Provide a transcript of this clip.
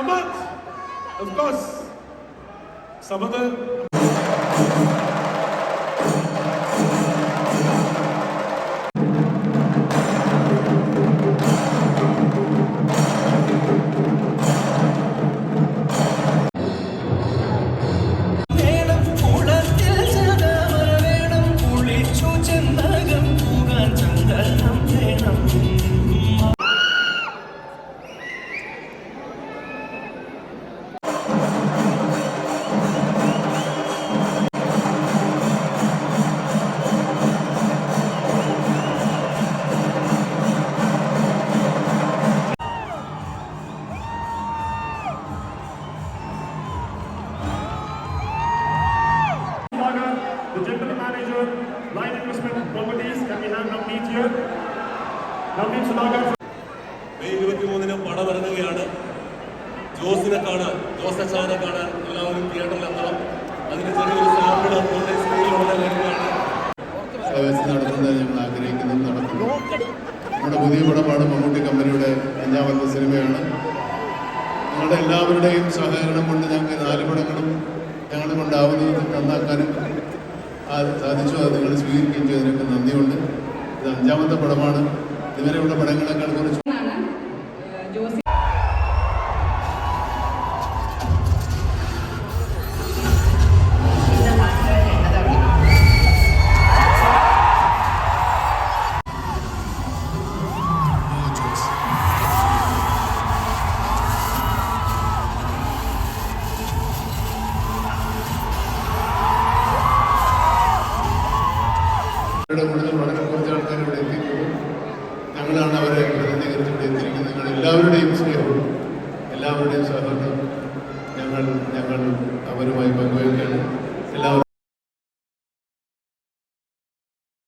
Samad, of course. Samad. The General Manager, Line Investment Properties, can we have Navneet here? Navneet Sunagar. May 23 പടം ഇറങ്ങുകയാണ്. ജോസിനെ കാണാൻ, ജോസച്ചാനെ കാണാൻ എല്ലാവരും തിയേറ്ററിൽ എത്തണം. അതിന് ചെറിയൊരു സാമ്പിൾ സ്ക്രീനിലുള്ള കാര്യങ്ങളാണ് നടത്തുന്നത് ഞങ്ങൾ ആഗ്രഹിക്കുന്നതും നടക്കുന്നു. നമ്മുടെ പുതിയ പടമാണ് മമ്മൂട്ടി കമ്പനിയുടെ 5ാമത്തെ സിനിമയാണ്. നിങ്ങളുടെ എല്ലാവരുടെയും സഹകരണം കൊണ്ട് ഞങ്ങൾക്ക് 4 പടങ്ങളും ഞങ്ങളെ കൊണ്ടാവുന്നത് നന്നാക്കാനും സാധിച്ചു. അത് നിങ്ങൾ സ്വീകരിക്കുകയും ചെയ്തതിനൊക്കെ നന്ദിയുണ്ട്. ഇത് 5ാമത്തെ പടമാണ്. ഇതുവരെയുള്ള പടങ്ങളെക്കാൾ കുറച്ച് കൂടുതൽ വളരെ കുറച്ച് ആൾക്കാർ ഇവിടെ എത്തിയിട്ടുള്ളൂ. ഞങ്ങളാണ് അവരെ പ്രതിനിധീകരിച്ച് ഇവിടെ എത്തിയിരിക്കുന്നത്. നിങ്ങൾ എല്ലാവരുടെയും സ്നേഹവും എല്ലാവരുടെയും സഹകരണം ഞങ്ങൾ അവരുമായി പങ്കുവയ്ക്കുകയാണ്. എല്ലാവരും